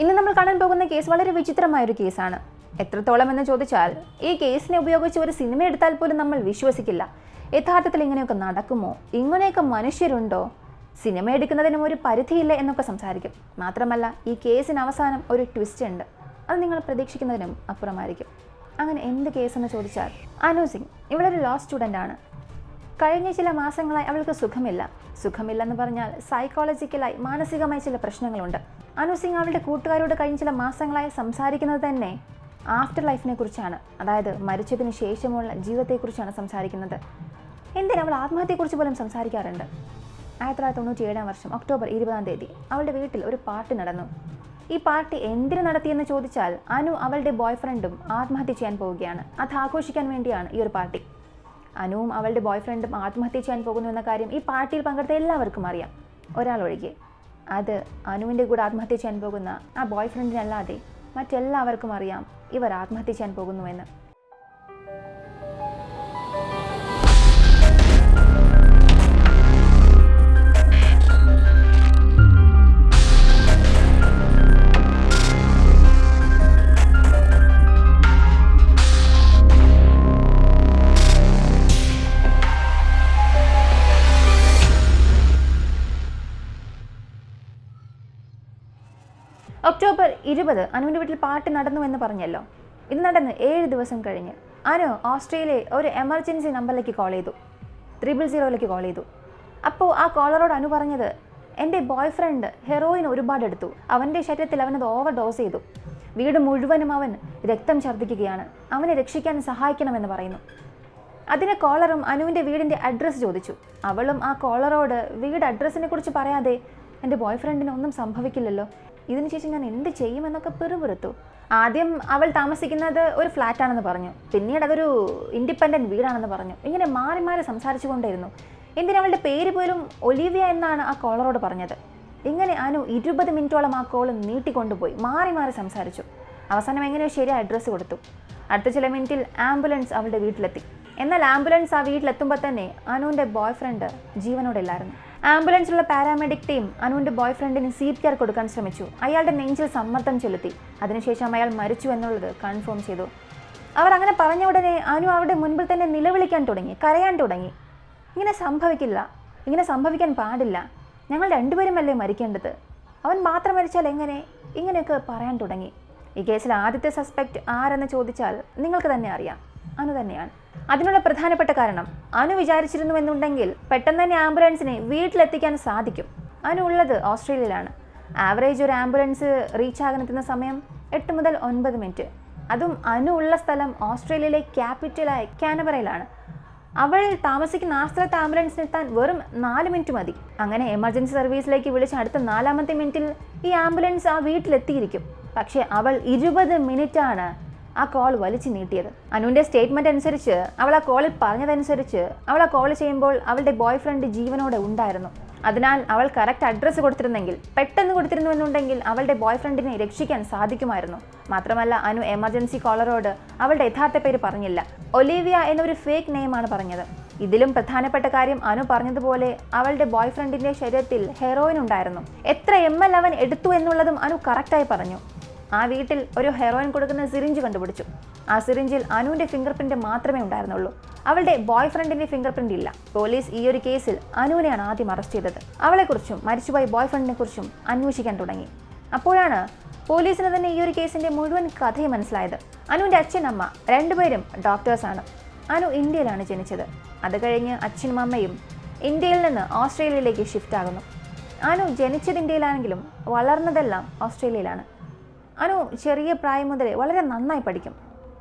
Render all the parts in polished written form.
ഇന്ന് നമ്മൾ കാണാൻ പോകുന്ന കേസ് വളരെ വിചിത്രമായൊരു കേസാണ്. എത്രത്തോളം എന്ന് ചോദിച്ചാൽ ഈ കേസിനെ ഉപയോഗിച്ച് ഒരു സിനിമ എടുത്താൽ പോലും നമ്മൾ വിശ്വസിക്കില്ല. യഥാർത്ഥത്തിൽ ഇങ്ങനെയൊക്കെ നടക്കുമോ, ഇങ്ങനെയൊക്കെ മനുഷ്യരുണ്ടോ, സിനിമ എടുക്കുന്നതിനും ഒരു പരിധിയില്ല എന്നൊക്കെ സംസാരിക്കും. മാത്രമല്ല ഈ കേസിന് അവസാനം ഒരു ട്വിസ്റ്റ് ഉണ്ട്, അത് നിങ്ങൾ പ്രതീക്ഷിക്കുന്നതിനും അപ്പുറമായിരിക്കും. അങ്ങനെ എന്ത് കേസെന്ന് ചോദിച്ചാൽ, അനു സിംഗ് ഇവളൊരു ലോ സ്റ്റുഡൻ്റ് ആണ്. കഴിഞ്ഞ ചില മാസങ്ങളായി അവൾക്ക് സുഖമില്ലെന്ന് പറഞ്ഞാൽ സൈക്കോളജിക്കലായി മാനസികമായി ചില പ്രശ്നങ്ങളുണ്ട്. അനു സിംഗ് അവളുടെ കൂട്ടുകാരോട് കഴിഞ്ഞ ചില മാസങ്ങളായി സംസാരിക്കുന്നത് തന്നെ ആഫ്റ്റർ ലൈഫിനെ കുറിച്ചാണ്, അതായത് മരിച്ചതിന് ശേഷമുള്ള ജീവിതത്തെക്കുറിച്ചാണ് സംസാരിക്കുന്നത്. എന്തിന് അവൾ ആത്മഹത്യയെക്കുറിച്ച് പോലും സംസാരിക്കാറുണ്ട്. 1997 വർഷം ഒക്ടോബർ 20 അവളുടെ വീട്ടിൽ ഒരു പാർട്ടി നടന്നു. ഈ പാർട്ടി എന്തിനു നടത്തിയെന്ന് ചോദിച്ചാൽ, അനു അവളുടെ ബോയ്ഫ്രണ്ടും ആത്മഹത്യ ചെയ്യാൻ പോവുകയാണ്. അത് ആഘോഷിക്കാൻ വേണ്ടിയാണ് ഈ ഒരു പാർട്ടി. അനുവും അവളുടെ ബോയ്ഫ്രണ്ടും ആത്മഹത്യ ചെയ്യാൻ പോകുന്നു എന്ന കാര്യം ഈ പാർട്ടിയിൽ പങ്കെടുത്ത എല്ലാവർക്കും അറിയാം, ഒരാൾ ഒഴികെ. അത് അനുവിൻ്റെ കൂടെ ആത്മഹത്യ ചെയ്യാൻ പോകുന്ന ആ ബോയ്ഫ്രണ്ടിനല്ലാതെ മറ്റെല്ലാവർക്കും അറിയാം ഇവർ ആത്മഹത്യ ചെയ്യാൻ പോകുന്നുവെന്ന്. ഒക്ടോബർ 20 അനുവിൻ്റെ വീട്ടിൽ പാർട്ടി നടന്നു എന്ന് പറഞ്ഞല്ലോ. ഇത് നടന്ന് 7 ദിവസം കഴിഞ്ഞ് അനു ഓസ്ട്രേലിയയിൽ ഒരു എമർജൻസി നമ്പറിലേക്ക് കോൾ ചെയ്തു, 000 കോൾ ചെയ്തു. അപ്പോൾ ആ കോളറോട് അനു പറഞ്ഞത്, എൻ്റെ ബോയ്ഫ്രണ്ട് ഹെറോയിൻ ഒരുപാട് എടുത്തു, അവൻ്റെ ശരീരത്തിൽ അവനത് ഓവർ ഡോസ് ചെയ്തു, വീട് മുഴുവനും അവൻ രക്തം ഛർദ്ദിക്കുകയാണ്, അവനെ രക്ഷിക്കാൻ സഹായിക്കണമെന്ന് പറയുന്നു. അതിന് കോളറും അനുവിൻ്റെ വീടിൻ്റെ അഡ്രസ്സ് ചോദിച്ചു. അവളും ആ കോളറോട് വീട് അഡ്രസ്സിനെ കുറിച്ച് പറയാതെ, എൻ്റെ ബോയ്ഫ്രണ്ടിന് ഒന്നും സംഭവിക്കില്ലല്ലോ, ഇതിനുശേഷം ഞാൻ എന്ത് ചെയ്യുമെന്നൊക്കെ പിറുപിറുത്തു. ആദ്യം അവൾ താമസിക്കുന്നത് ഒരു ഫ്ലാറ്റാണെന്ന് പറഞ്ഞു, പിന്നീട് അതൊരു ഇൻഡിപെൻഡൻറ്റ് വീടാണെന്ന് പറഞ്ഞു. ഇങ്ങനെ മാറി മാറി സംസാരിച്ചു കൊണ്ടിരുന്നു. എന്തിനവളുടെ പേര് പോലും ഒലിവിയ എന്നാണ് ആ കോളറോട് പറഞ്ഞത്. ഇങ്ങനെ അനു 20 മിനിറ്റോളം ആ കോൾ നീട്ടിക്കൊണ്ടുപോയി മാറി മാറി സംസാരിച്ചു. അവസാനം എങ്ങനെയോ ശരി അഡ്രസ്സ് കൊടുത്തു. അടുത്ത ചില മിനിറ്റിൽ ആംബുലൻസ് അവളുടെ വീട്ടിലെത്തി. എന്നാൽ ആംബുലൻസ് ആ വീട്ടിലെത്തുമ്പോൾ തന്നെ അനുവിൻ്റെ ബോയ്ഫ്രണ്ട് ജീവനോടെ ഇല്ലായിരുന്നു. ആംബുലൻസിലുള്ള പാരാമെഡിക് ടീം അനുവിൻ്റെ ബോയ്ഫ്രണ്ടിന് CPR കൊടുക്കാൻ ശ്രമിച്ചു. അയാളുടെ നെഞ്ചിൽ സമ്മർദ്ദം ചെലുത്തി. അതിനുശേഷം അയാൾ മരിച്ചു എന്നുള്ളത് കൺഫേം ചെയ്തു. അവർ അങ്ങനെ പറഞ്ഞ ഉടനെ അനു അവരുടെ മുൻപിൽ തന്നെ നിലവിളിക്കാൻ തുടങ്ങി, കരയാൻ തുടങ്ങി. ഇങ്ങനെ സംഭവിക്കില്ല, ഇങ്ങനെ സംഭവിക്കാൻ പാടില്ല, ഞങ്ങൾ രണ്ടുപേരുമല്ലേ മരിക്കേണ്ടത്, അവൻ മാത്രം മരിച്ചാൽ എങ്ങനെ, ഇങ്ങനെയൊക്കെ പറയാൻ തുടങ്ങി. ഈ കേസിൽ ആദ്യത്തെ സസ്പെക്റ്റ് ആരെന്ന് ചോദിച്ചാൽ നിങ്ങൾക്ക് തന്നെ അറിയാം, അനു തന്നെയാണ്. അതിനുള്ള പ്രധാനപ്പെട്ട കാരണം, അനു വിചാരിച്ചിരുന്നുവെന്നുണ്ടെങ്കിൽ പെട്ടെന്ന് തന്നെ ആംബുലൻസിനെ വീട്ടിലെത്തിക്കാൻ സാധിക്കും. അനു ഉള്ളത് ഓസ്ട്രേലിയയിലാണ്. ആവറേജ് ഒരു ആംബുലൻസ് റീച്ച് ആകാനെത്തുന്ന സമയം 8 മുതൽ 9 മിനിറ്റ്. അതും അനു ഉള്ള സ്ഥലം ഓസ്ട്രേലിയയിലെ ക്യാപിറ്റലായ കാൻബറയിലാണ്. അവൾ താമസിക്കുന്ന ആ സ്ഥലത്ത് ആംബുലൻസിനെത്താൻ വെറും 4 മിനിറ്റ് മതി. അങ്ങനെ എമർജൻസി സർവീസിലേക്ക് വിളിച്ച് അടുത്ത 4ാമത്തെ മിനിറ്റിൽ ഈ ആംബുലൻസ് ആ വീട്ടിലെത്തിയിരിക്കും. പക്ഷേ അവൾ 20 മിനിറ്റാണ് ആ കോൾ വലിച്ചു നീട്ടിയത്. അനുവിൻ്റെ സ്റ്റേറ്റ്മെൻറ്റ് അനുസരിച്ച്, അവൾ ആ കോളിൽ പറഞ്ഞതനുസരിച്ച്, അവൾ ആ കോൾ ചെയ്യുമ്പോൾ അവളുടെ ബോയ്ഫ്രണ്ട് ജീവനോടെ ഉണ്ടായിരുന്നു. അതിനാൽ അവൾ കറക്റ്റ് അഡ്രസ്സ് കൊടുത്തിരുന്നെങ്കിൽ, പെട്ടെന്ന് കൊടുത്തിരുന്നുവെന്നുണ്ടെങ്കിൽ അവളുടെ ബോയ്ഫ്രണ്ടിനെ രക്ഷിക്കാൻ സാധിക്കുമായിരുന്നു. മാത്രമല്ല അനു എമർജൻസി കോളറോട് അവളുടെ യഥാർത്ഥ പേര് പറഞ്ഞില്ല, ഒലിവിയ എന്നൊരു ഫേക്ക് നെയിമാണ് പറഞ്ഞത്. ഇതിലും പ്രധാനപ്പെട്ട കാര്യം, അനു പറഞ്ഞതുപോലെ അവളുടെ ബോയ്ഫ്രണ്ടിൻ്റെ ശരീരത്തിൽ ഹെറോയിൻ ഉണ്ടായിരുന്നു. എത്ര ml അവൻ എടുത്തു എന്നുള്ളതും അനു കറക്റ്റായി പറഞ്ഞു. ആ വീട്ടിൽ ഒരു ഹെറോയിൻ കൊടുക്കുന്ന സിറിഞ്ച് കണ്ടുപിടിച്ചു. ആ സിറിഞ്ചിൽ അനുവിൻ്റെ ഫിംഗർ പ്രിൻ്റ് മാത്രമേ ഉണ്ടായിരുന്നുള്ളൂ, അവളുടെ ബോയ്ഫ്രണ്ടിൻ്റെ ഫിംഗർ പ്രിൻ്റ് ഇല്ല. പോലീസ് ഈ ഒരു കേസിൽ അനുവിനെയാണ് ആദ്യം അറസ്റ്റ് ചെയ്തത്. അവളെക്കുറിച്ചും മരിച്ചുപോയ ബോയ്ഫ്രണ്ടിനെ കുറിച്ചും അന്വേഷിക്കാൻ തുടങ്ങി. അപ്പോഴാണ് പോലീസിന് തന്നെ ഈ ഒരു കേസിൻ്റെ മുഴുവൻ കഥയും മനസ്സിലായത്. അനുവിൻ്റെ അച്ഛൻ, അമ്മ രണ്ടുപേരും ഡോക്ടേഴ്സാണ്. അനു ഇന്ത്യയിലാണ് ജനിച്ചത്. അത് കഴിഞ്ഞ് അച്ഛനും അമ്മയും ഇന്ത്യയിൽ നിന്ന് ഓസ്ട്രേലിയയിലേക്ക് ഷിഫ്റ്റ് ആകുന്നു. അനു ജനിച്ചത് ഇന്ത്യയിലാണെങ്കിലും വളർന്നതെല്ലാം ഓസ്ട്രേലിയയിലാണ്. അനു ചെറിയ പ്രായം മുതലേ വളരെ നന്നായി പഠിക്കും.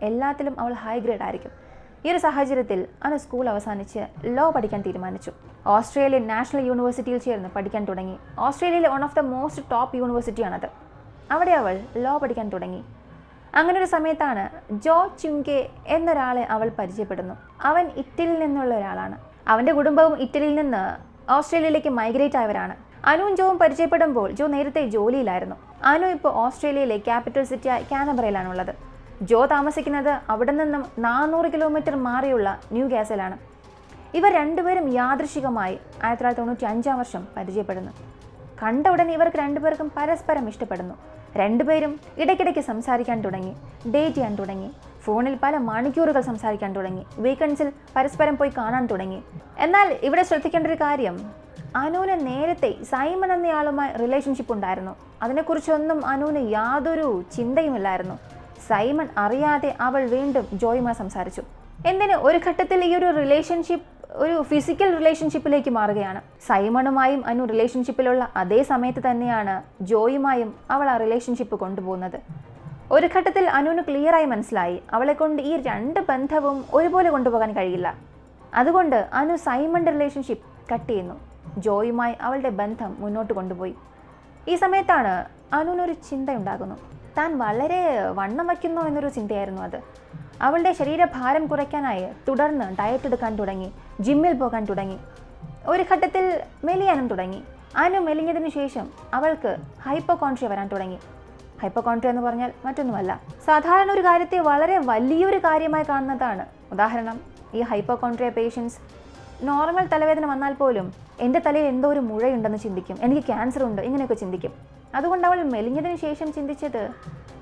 എല്ലാത്തിലും അവൾ ഹൈ ഗ്രേഡ് ആയിരിക്കും. ഈ ഒരു സാഹചര്യത്തിൽ അനു സ്കൂൾ അവസാനിച്ച് ലോ പഠിക്കാൻ തീരുമാനിച്ചു. ഓസ്ട്രേലിയൻ നാഷണൽ യൂണിവേഴ്സിറ്റിയിൽ ചേർന്ന് പഠിക്കാൻ തുടങ്ങി. ഓസ്ട്രേലിയയിലെ one of the most top യൂണിവേഴ്സിറ്റിയാണത്. അവിടെ അവൾ ലോ പഠിക്കാൻ തുടങ്ങി. അങ്ങനെ ഒരു സമയത്താണ് ജോ ചുങ്കെ എന്നൊരാളെ അവൾ പരിചയപ്പെടുന്നു. അവൻ ഇറ്റലിയിൽ നിന്നുള്ള ഒരാളാണ്. അവൻ്റെ കുടുംബവും ഇറ്റലിയിൽ നിന്ന് ഓസ്ട്രേലിയയിലേക്ക് മൈഗ്രേറ്റ് ആയവരാണ്. അനുവും ജോവും പരിചയപ്പെടുമ്പോൾ ജോ നേരത്തെ ജോലിയിലായിരുന്നു. അനു ഇപ്പോൾ ഓസ്ട്രേലിയയിലെ ക്യാപിറ്റൽ സിറ്റിയായ കാൻബറയിലാണുള്ളത്. ജോ താമസിക്കുന്നത് അവിടെ നിന്നും 400 കിലോമീറ്റർ മാറിയുള്ള ന്യൂ കാസലാണ്. ഇവർ രണ്ടുപേരും യാദൃശികമായി 1995 വർഷം പരിചയപ്പെടുന്നു. കണ്ട ഉടനെ ഇവർക്ക് രണ്ടുപേർക്കും പരസ്പരം ഇഷ്ടപ്പെടുന്നു. രണ്ടുപേരും ഇടയ്ക്കിടയ്ക്ക് സംസാരിക്കാൻ തുടങ്ങി, ഡേറ്റ് ചെയ്യാൻ തുടങ്ങി, ഫോണിൽ പല മണിക്കൂറുകൾ സംസാരിക്കാൻ തുടങ്ങി, വീക്കെൻഡ്സിൽ പരസ്പരം പോയി കാണാൻ തുടങ്ങി. എന്നാൽ ഇവിടെ ശ്രദ്ധിക്കേണ്ട ഒരു കാര്യം, അനുവിന് നേരത്തെ സൈമൺ എന്നയാളുമായി റിലേഷൻഷിപ്പ് ഉണ്ടായിരുന്നു. അതിനെക്കുറിച്ചൊന്നും അനുവിന് യാതൊരു ചിന്തയുമില്ലായിരുന്നു. സൈമൺ അറിയാതെ അവൾ വീണ്ടും ജോയുമായി സംസാരിച്ചു. എന്തിന് ഒരു ഘട്ടത്തിൽ ഈ ഒരു റിലേഷൻഷിപ്പ് ഒരു ഫിസിക്കൽ റിലേഷൻഷിപ്പിലേക്ക് മാറുകയാണ്. സൈമണുമായും അനു റിലേഷൻഷിപ്പിലുള്ള അതേ സമയത്ത് തന്നെയാണ് ജോയുമായും അവൾ ആ റിലേഷൻഷിപ്പ് കൊണ്ടുപോകുന്നത്. ഒരു ഘട്ടത്തിൽ അനുവിന് ക്ലിയറായി മനസ്സിലായി അവളെ കൊണ്ട് ഈ രണ്ട് ബന്ധവും ഒരുപോലെ കൊണ്ടുപോകാൻ കഴിയില്ല. അതുകൊണ്ട് അനു സൈമണിൻ്റെ റിലേഷൻഷിപ്പ് കട്ട് ചെയ്യുന്നു. ജോയുമായി അവളുടെ ബന്ധം മുന്നോട്ട് കൊണ്ടുപോയി. ഈ സമയത്താണ് അനുവിനൊരു ചിന്തയുണ്ടാകുന്നു. താൻ വളരെ വണ്ണം വയ്ക്കുന്നു എന്നൊരു ചിന്തയായിരുന്നു അത്. അവളുടെ ശരീരഭാരം കുറയ്ക്കാനായി തുടർന്ന് ഡയറ്റ് എടുക്കാൻ തുടങ്ങി, ജിമ്മിൽ പോകാൻ തുടങ്ങി. ഒരു ഘട്ടത്തിൽ മെലിയാനും തുടങ്ങി. അനു മെലിഞ്ഞതിന് ശേഷം അവൾക്ക് ഹൈപ്പോകോൺട്രിയ വരാൻ തുടങ്ങി. ഹൈപ്പോകോൺട്രിയ എന്ന് പറഞ്ഞാൽ മറ്റൊന്നുമല്ല, സാധാരണ ഒരു കാര്യത്തെ വളരെ വലിയൊരു കാര്യമായി കാണുന്നതാണ്. ഉദാഹരണം, ഈ ഹൈപ്പോകോൺട്രിയ പേഷ്യൻസ് നോർമൽ തലവേദന വന്നാൽ പോലും എൻ്റെ തലയിൽ എന്തോ ഒരു മുഴയുണ്ടെന്ന് ചിന്തിക്കും, എനിക്ക് ക്യാൻസർ ഉണ്ട്, ഇങ്ങനെയൊക്കെ ചിന്തിക്കും. അതുകൊണ്ട് അവൾ മെലിഞ്ഞതിന് ശേഷം ചിന്തിച്ചത്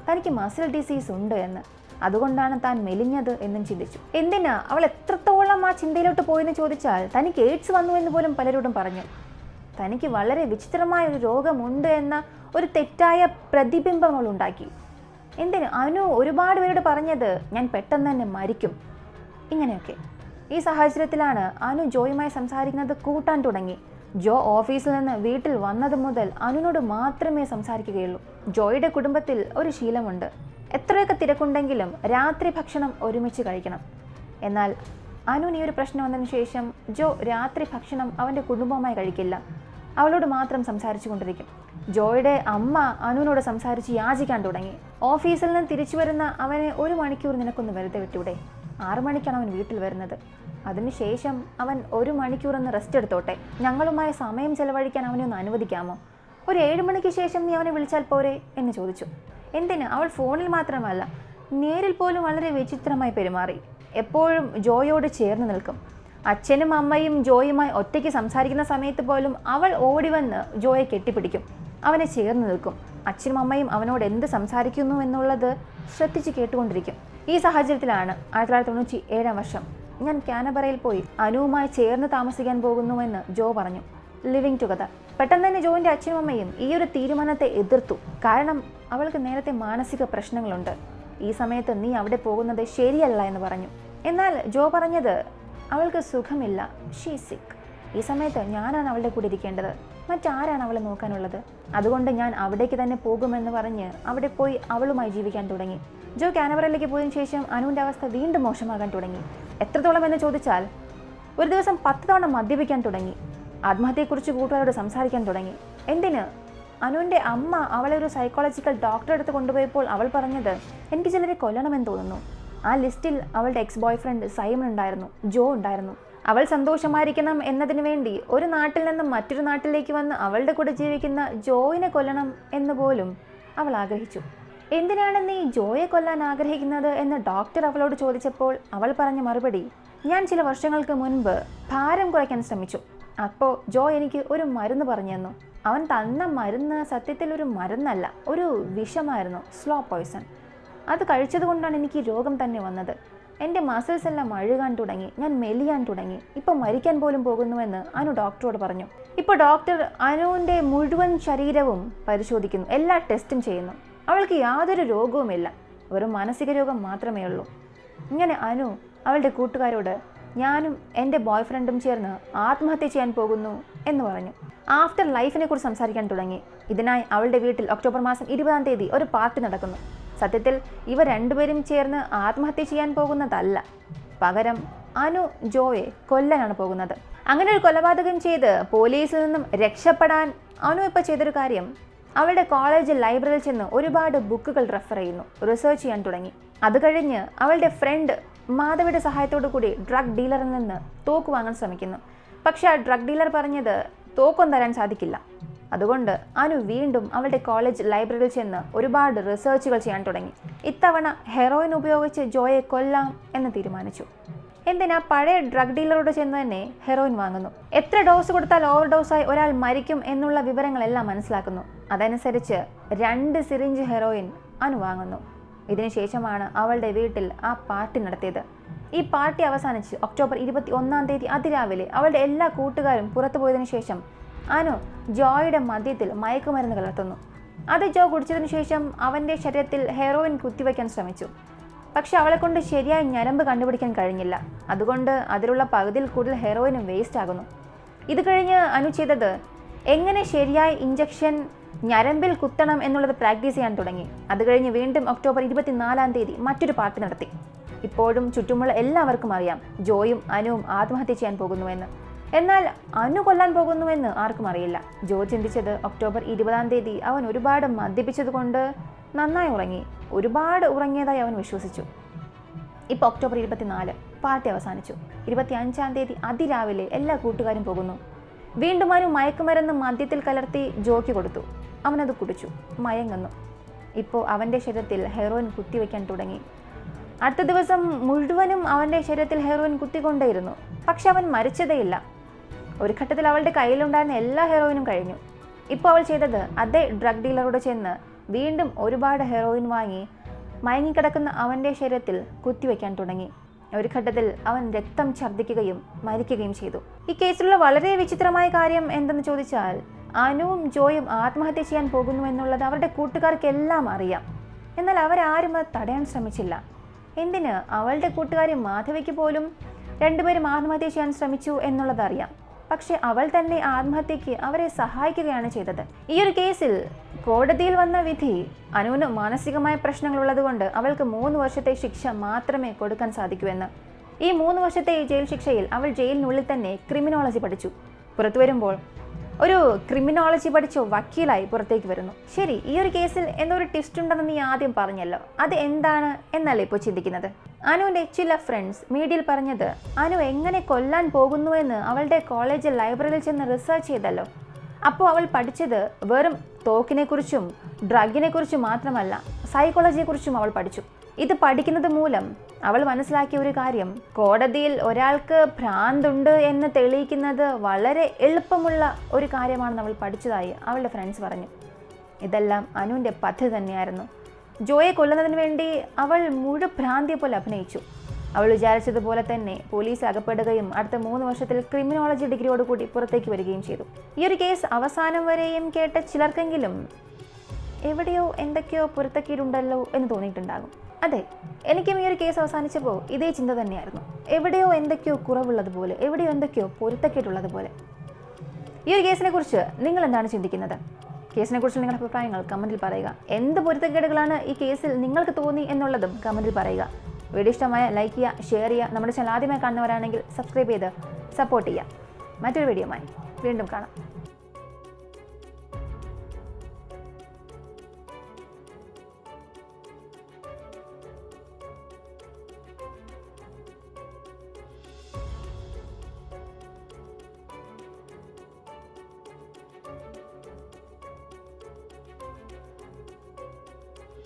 തനിക്ക് മസിൽ ഡിസീസ് ഉണ്ട് എന്ന്. അതുകൊണ്ടാണ് താൻ മെലിഞ്ഞത് എന്നും ചിന്തിച്ചു. എന്തിനാ അവൾ എത്രത്തോളം ആ ചിന്തയിലോട്ട് പോയെന്ന് ചോദിച്ചാൽ, തനിക്ക് എയ്ഡ്സ് വന്നു എന്ന് പോലും പലരോടും പറഞ്ഞു. തനിക്ക് വളരെ വിചിത്രമായ ഒരു രോഗമുണ്ട് എന്ന ഒരു തെറ്റായ പ്രതിബിംബം അവൾ ഉണ്ടാക്കി. എന്തിന് അനു ഒരുപാട് പേരോട് പറഞ്ഞത് ഞാൻ പെട്ടെന്ന് തന്നെ മരിക്കും, ഇങ്ങനെയൊക്കെ. ഈ സാഹചര്യത്തിലാണ് അനു ജോയുമായി സംസാരിക്കുന്നത് കൂട്ടാൻ തുടങ്ങി. ജോ ഓഫീസിൽ നിന്ന് വീട്ടിൽ വന്നത് മുതൽ അനുവിനോട് മാത്രമേ സംസാരിക്കുകയുള്ളൂ. ജോയുടെ കുടുംബത്തിൽ ഒരു ശീലമുണ്ട്, എത്രയൊക്കെ തിരക്കുണ്ടെങ്കിലും രാത്രി ഭക്ഷണം ഒരുമിച്ച് കഴിക്കണം. എന്നാൽ അനുവിന് ഈ ഒരു പ്രശ്നം വന്നതിന് ശേഷം ജോ രാത്രി ഭക്ഷണം അവൻ്റെ കുടുംബവുമായി കഴിക്കില്ല, അവളോട് മാത്രം സംസാരിച്ചു കൊണ്ടിരിക്കും. ജോയുടെ അമ്മ അനുവിനോട് സംസാരിച്ച് യാചിക്കാൻ തുടങ്ങി. ഓഫീസിൽ നിന്ന് തിരിച്ചു വരുന്ന അവനെ 1 മണിക്കൂർ നിനക്കൊന്ന് വെറുതെ വിട്ടൂടെ? 6 മണിക്കാണ് അവൻ വീട്ടിൽ വരുന്നത്, അതിനുശേഷം അവൻ 1 മണിക്കൂറൊന്ന് റെസ്റ്റ് എടുത്തോട്ടെ, ഞങ്ങളുമായി സമയം ചെലവഴിക്കാൻ അവനെ ഒന്ന് അനുവദിക്കാമോ? ഒരു 7 മണിക്ക് ശേഷം നീ അവനെ വിളിച്ചാൽ പോരെ എന്ന് ചോദിച്ചു. എന്തിന്? അവൾ ഫോണിൽ മാത്രമല്ല നേരിൽ പോലും വളരെ വിചിത്രമായി പെരുമാറി. എപ്പോഴും ജോയോട് ചേർന്ന് നിൽക്കും. അച്ഛനും അമ്മയും ജോയുമായി ഒറ്റയ്ക്ക് സംസാരിക്കുന്ന സമയത്ത് പോലും അവൾ ഓടി വന്ന് ജോയെ കെട്ടിപ്പിടിക്കും, അവനെ ചേർന്ന് നിൽക്കും. അച്ഛനും അമ്മയും അവനോട് എന്ത് സംസാരിക്കുന്നു എന്നുള്ളത് ശ്രദ്ധിച്ച് കേട്ടുകൊണ്ടിരിക്കും. ഈ സാഹചര്യത്തിലാണ് 1997 വർഷം ഞാൻ കാനബറയിൽ പോയി അനുവുമായി ചേർന്ന് താമസിക്കാൻ പോകുന്നുവെന്ന് ജോ പറഞ്ഞു. Living together. പെട്ടെന്ന് തന്നെ ജോയിൻ്റെ അച്ഛനും അമ്മയും ഈ ഒരു തീരുമാനത്തെ എതിർത്തു. കാരണം അവൾക്ക് നേരത്തെ മാനസിക പ്രശ്നങ്ങളുണ്ട്, ഈ സമയത്ത് നീ അവിടെ പോകുന്നത് ശരിയല്ല എന്ന് പറഞ്ഞു. എന്നാൽ ജോ പറഞ്ഞത് അവൾക്ക് സുഖമില്ല, ഷീ സിക്ക്. ഈ സമയത്ത് ഞാനാണ് അവളുടെ കൂടെ ഇരിക്കേണ്ടത്, മറ്റാരാണ് അവളെ നോക്കാനുള്ളത്? അതുകൊണ്ട് ഞാൻ അവിടേക്ക് തന്നെ പോകുമെന്ന് പറഞ്ഞ് അവിടെ പോയി അവളുമായി ജീവിക്കാൻ തുടങ്ങി. ജോ കാനബറയിലേക്ക് പോയതിനു ശേഷം അനുവിൻ്റെ അവസ്ഥ വീണ്ടും മോശമാകാൻ തുടങ്ങി. എത്രത്തോളം എന്ന് ചോദിച്ചാൽ, ഒരു ദിവസം 10 തവണ മദ്യപിക്കാൻ തുടങ്ങി, ആത്മഹത്യയെക്കുറിച്ച് കൂട്ടുകാരോട് സംസാരിക്കാൻ തുടങ്ങി. എന്തിന്? അനുവിൻ്റെ അമ്മ അവളെ ഒരു സൈക്കോളജിക്കൽ ഡോക്ടറെ അടുത്ത് കൊണ്ടുപോയപ്പോൾ അവൾ പറഞ്ഞത്, എനിക്ക് ചിലരെ കൊല്ലണമെന്ന് തോന്നുന്നു. ആ ലിസ്റ്റിൽ അവളുടെ എക്സ് ബോയ് ഫ്രണ്ട് സൈമൺ ഉണ്ടായിരുന്നു, ജോ ഉണ്ടായിരുന്നു. അവൾ സന്തോഷമായിരിക്കണം എന്നതിന് വേണ്ടി ഒരു നാട്ടിൽ നിന്നും മറ്റൊരു നാട്ടിലേക്ക് വന്ന് അവളുടെ കൂടെ ജീവിക്കുന്ന ജോയിനെ കൊല്ലണം എന്ന് പോലും അവൾ ആഗ്രഹിച്ചു. എന്തിനാണ് നീ ജോയെ കൊല്ലാൻ ആഗ്രഹിക്കുന്നത് എന്ന് ഡോക്ടർ അവളോട് ചോദിച്ചപ്പോൾ അവൾ പറഞ്ഞ മറുപടി, ഞാൻ ചില വർഷങ്ങൾക്ക് മുൻപ് ഭാരം കുറയ്ക്കാൻ ശ്രമിച്ചു. അപ്പോൾ ജോ എനിക്ക് ഒരു മരുന്ന് പറഞ്ഞു തന്നു. അവൻ തന്ന മരുന്ന് സത്യത്തിൽ ഒരു മരുന്നല്ല, ഒരു വിഷമായിരുന്നു, സ്ലോ പോയ്സൺ. അത് കഴിച്ചതുകൊണ്ടാണ് എനിക്ക് രോഗം തന്നെ വന്നത്. എൻ്റെ മസിൽസ് എല്ലാം അഴുകാൻ തുടങ്ങി, ഞാൻ മെലിയാൻ തുടങ്ങി, ഇപ്പോൾ മരിക്കാൻ പോലും പോകുന്നുവെന്ന് അനു ഡോക്ടറോട് പറഞ്ഞു. ഇപ്പോൾ ഡോക്ടർ അനുവിൻ്റെ മുഴുവൻ ശരീരവും പരിശോധിക്കുന്നു, എല്ലാ ടെസ്റ്റും ചെയ്യുന്നു. അവൾക്ക് യാതൊരു രോഗവുമില്ല, വെറും മാനസിക രോഗം മാത്രമേ ഉള്ളൂ. ഇങ്ങനെ അനു അവളുടെ കൂട്ടുകാരോട് ഞാനും എൻ്റെ ബോയ് ഫ്രണ്ടും ചേർന്ന് ആത്മഹത്യ ചെയ്യാൻ പോകുന്നു എന്ന് പറഞ്ഞു. ആഫ്റ്റർ ലൈഫിനെ കുറിച്ച് സംസാരിക്കാൻ തുടങ്ങി. ഇതിനായി അവളുടെ വീട്ടിൽ ഒക്ടോബർ മാസം 20-ാം തീയതി ഒരു പാർട്ടി നടക്കുന്നു. സത്യത്തിൽ ഇവർ രണ്ടുപേരും ചേർന്ന് ആത്മഹത്യ ചെയ്യാൻ പോകുന്നതല്ല, പകരം അനു ജോയെ കൊല്ലാനാണ് പോകുന്നത്. അങ്ങനെ ഒരു കൊലപാതകം ചെയ്ത് പോലീസിൽ നിന്നും രക്ഷപ്പെടാൻ അനു ഇപ്പോൾ ചെയ്തൊരു കാര്യം, അവളുടെ കോളേജ് ലൈബ്രറിയിൽ ചെന്ന് ഒരുപാട് ബുക്കുകൾ റെഫർ ചെയ്യുന്നു, റിസർച്ച് ചെയ്യാൻ തുടങ്ങി. അത് കഴിഞ്ഞ് അവളുടെ ഫ്രണ്ട് മാധവിയുടെ സഹായത്തോടു കൂടി ഡ്രഗ് ഡീലറിൽ നിന്ന് തോക്ക് വാങ്ങാൻ ശ്രമിക്കുന്നു. പക്ഷേ ആ ഡ്രഗ് ഡീലർ പറഞ്ഞത് തോക്കൊന്നും തരാൻ സാധിക്കില്ല. അതുകൊണ്ട് അനു വീണ്ടും അവളുടെ കോളേജ് ലൈബ്രറിയിൽ ചെന്ന് ഒരുപാട് റിസർച്ചുകൾ ചെയ്യാൻ തുടങ്ങി. ഇത്തവണ ഹെറോയിൻ ഉപയോഗിച്ച് ജോയെ കൊല്ലാം എന്ന് തീരുമാനിച്ചു. എന്തിനാ പഴയ ഡ്രഗ് ഡീലറോട് ചെന്ന് തന്നെ ഹെറോയിൻ വാങ്ങുന്നു. എത്ര ഡോസ് കൊടുത്താൽ ഓവർ ഡോസായി ഒരാൾ മരിക്കും എന്നുള്ള വിവരങ്ങളെല്ലാം മനസ്സിലാക്കുന്നു. അതനുസരിച്ച് 2 സിറിഞ്ച് ഹെറോയിൻ അനു വാങ്ങുന്നു. ഇതിനുശേഷമാണ് അവളുടെ വീട്ടിൽ ആ പാർട്ടി നടത്തിയത്. ഈ പാർട്ടി അവസാനിച്ച് ഒക്ടോബർ 21 അതിരാവിലെ അവളുടെ എല്ലാ കൂട്ടുകാരും പുറത്തു പോയതിനു ശേഷം അനു ജോയുടെ മദ്യത്തിൽ മയക്കുമരുന്ന് കലർത്തുന്നു. അത് ജോ കുടിച്ചതിനു ശേഷം അവൻ്റെ ശരീരത്തിൽ ഹെറോയിൻ കുത്തിവയ്ക്കാൻ ശ്രമിച്ചു. പക്ഷെ അവളെ കൊണ്ട് ശരിയായി ഞരമ്പ് കണ്ടുപിടിക്കാൻ കഴിഞ്ഞില്ല. അതുകൊണ്ട് അതിലുള്ള പകുതിയിൽ കൂടുതൽ ഹെറോയിനും വേസ്റ്റ് ആകുന്നു. ഇത് കഴിഞ്ഞ് അനു ചെയ്തത് എങ്ങനെ ശരിയായി ഇഞ്ചക്ഷൻ ഞരമ്പിൽ കുത്തണം എന്നുള്ളത് പ്രാക്ടീസ് ചെയ്യാൻ തുടങ്ങി. അത് കഴിഞ്ഞ് വീണ്ടും ഒക്ടോബർ 24 മറ്റൊരു പാർട്ടി നടത്തി. ഇപ്പോഴും ചുറ്റുമുള്ള എല്ലാവർക്കും അറിയാം ജോയും അനുവും ആത്മഹത്യ ചെയ്യാൻ പോകുന്നുവെന്ന്. എന്നാൽ അനു കൊല്ലാൻ പോകുന്നുവെന്ന് ആർക്കും അറിയില്ല. ജോ ചിന്തിച്ചത് ഒക്ടോബർ 20 അവൻ ഒരുപാട് മദ്യപിച്ചതുകൊണ്ട് നന്നായി ഉറങ്ങി, ഒരുപാട് ഉറങ്ങിയതായി അവൻ വിശ്വസിച്ചു. ഇപ്പോൾ ഒക്ടോബർ 24 പാർട്ടി അവസാനിച്ചു. 25 അതിരാവിലെ എല്ലാ കൂട്ടുകാരും പോകുന്നു. വീണ്ടും അനു മയക്കുമരുന്ന് മദ്യത്തിൽ കലർത്തി ജോയ്ക്ക് കൊടുത്തു. അവനത് കുടിച്ചു, മയങ്ങുന്നു. ഇപ്പോൾ അവൻ്റെ ശരീരത്തിൽ ഹെറോയിൻ കുത്തിവെക്കാൻ തുടങ്ങി. അടുത്ത ദിവസം മുഴുവനും അവൻ്റെ ശരീരത്തിൽ ഹെറോയിൻ കുത്തിക്കൊണ്ടേയിരുന്നു. പക്ഷെ അവൻ മരിച്ചതേയില്ല. ഒരു ഘട്ടത്തിൽ അവളുടെ കയ്യിലുണ്ടായിരുന്ന എല്ലാ ഹെറോയിനും കഴിഞ്ഞു. ഇപ്പോൾ അവൾ ചെയ്തത് അതേ ഡ്രഗ് ഡീലറോട് ചെന്ന് വീണ്ടും ഒരുപാട് ഹെറോയിൻ വാങ്ങി മയങ്ങിക്കിടക്കുന്ന അവൻ്റെ ശരീരത്തിൽ കുത്തിവെക്കാൻ തുടങ്ങി. ഒരു ഘട്ടത്തിൽ അവൻ രക്തം ഛർദ്ദിക്കുകയും മരിക്കുകയും ചെയ്തു. ഈ കേസിലുള്ള വളരെ വിചിത്രമായ കാര്യം എന്തെന്ന് ചോദിച്ചാൽ അനുവും ജോയും ആത്മഹത്യ ചെയ്യാൻ പോകുന്നു എന്നുള്ളത് അവരുടെ കൂട്ടുകാർക്കെല്ലാം അറിയാം. എന്നാൽ അവരാരും അത് തടയാൻ ശ്രമിച്ചില്ല. എന്തിന്? അവളുടെ കൂട്ടുകാരി മാധവിക്ക് പോലും 2 പേരും ആത്മഹത്യ ചെയ്യാൻ ശ്രമിച്ചു എന്നുള്ളത് അറിയാം. പക്ഷെ അവൾ തന്നെ ആത്മഹത്യക്ക് അവരെ സഹായിക്കുകയാണ് ചെയ്തത്. ഈ ഒരു കേസിൽ കോടതിയിൽ വന്ന വിധി അനുവിന് മാനസികമായ പ്രശ്നങ്ങളുള്ളതുകൊണ്ട് അവൾക്ക് 3 വർഷത്തെ ശിക്ഷ മാത്രമേ കൊടുക്കാൻ സാധിക്കൂ എന്ന്. ഈ 3 വർഷത്തെ ജയിൽ ശിക്ഷയിൽ അവൾ ജയിലിനുള്ളിൽ തന്നെ ക്രിമിനോളജി പഠിച്ചു. പുറത്തു വരുമ്പോൾ ഒരു ക്രിമിനോളജി പഠിച്ച വക്കീലായി പുറത്തേക്ക് വരുന്നു. ശരി, ഈ ഒരു കേസിൽ എന്നൊരു ട്വിസ്റ്റ് ഉണ്ടെന്ന് നീ ആദ്യം പറഞ്ഞല്ലോ, അത് എന്താണ് എന്നല്ലേ ഇപ്പോൾ ചിന്തിക്കുന്നത്? അനുവിൻ്റെ ചില ഫ്രണ്ട്സ് മീഡിയയിൽ പറഞ്ഞത് അനു എങ്ങനെ കൊല്ലാൻ പോകുന്നുവെന്ന് അവളുടെ കോളേജ് ലൈബ്രറിയിൽ ചെന്ന് റിസർച്ച് ചെയ്തല്ലോ. അപ്പോൾ അവൾ പഠിച്ചത് വെറും തോക്കിനെക്കുറിച്ചും ഡ്രഗിനെക്കുറിച്ചും മാത്രമല്ല, സൈക്കോളജിയെക്കുറിച്ചും അവൾ പഠിച്ചു. ഇത് പഠിക്കുന്നത് മൂലം അവൾ മനസ്സിലാക്കിയ ഒരു കാര്യം, കോടതിയിൽ ഒരാൾക്ക് ഭ്രാന്തുണ്ട് എന്ന് തെളിയിക്കുന്നത് വളരെ എളുപ്പമുള്ള ഒരു കാര്യമാണെന്ന് അവൾ പഠിച്ചതായി അവളുടെ ഫ്രണ്ട്സ് പറഞ്ഞു. ഇതെല്ലാം അനുവിൻ്റെ പദ്ധതി തന്നെയായിരുന്നു. ജോയെ കൊല്ലുന്നതിന് വേണ്ടി അവൾ ഭ്രാന്തിയെ പോലെ അഭിനയിച്ചു. അവൾ വിചാരിച്ചതുപോലെ തന്നെ പോലീസ് അകപ്പെടുകയും അടുത്ത 3 വർഷത്തിൽ ക്രിമിനോളജി ഡിഗ്രിയോടുകൂടി പുറത്തേക്ക് വരികയും ചെയ്തു. ഈ ഒരു കേസ് അവസാനം വരെയും കേട്ട ചിലർക്കെങ്കിലും എവിടെയോ എന്തൊക്കെയോ പുറത്തേക്കിയിട്ടുണ്ടല്ലോ എന്ന് തോന്നിയിട്ടുണ്ടാകും. അതെ, എനിക്കും ഈ ഒരു കേസ് അവസാനിച്ചപ്പോൾ ഇതേ ചിന്ത തന്നെയായിരുന്നു. എവിടെയോ എന്തൊക്കെയോ കുറവുള്ളതുപോലെ, എവിടെയോ എന്തൊക്കെയോ പൊരുത്തക്കേട്ടുള്ളതുപോലെ. ഈ ഒരു കേസിനെ കുറിച്ച് നിങ്ങൾ എന്താണ് ചിന്തിക്കുന്നത്? കേസിനെ കുറിച്ച് നിങ്ങളുടെ അഭിപ്രായങ്ങൾ കമൻറ്റിൽ പറയുക. എന്ത് പൊരുത്തക്കേടുകളാണ് ഈ കേസിൽ നിങ്ങൾക്ക് തോന്നി എന്നുള്ളതും കമൻറ്റിൽ പറയുക. വീഡിയോ ഇഷ്ടമായ ലൈക്ക് ചെയ്യുക, ഷെയർ ചെയ്യുക. നമ്മുടെ ചാനൽ ആദ്യമായി കാണുന്നവരാണെങ്കിൽ സബ്സ്ക്രൈബ് ചെയ്ത് സപ്പോർട്ട് ചെയ്യുക. മറ്റൊരു വീഡിയോയുമായി വീണ്ടും കാണാം.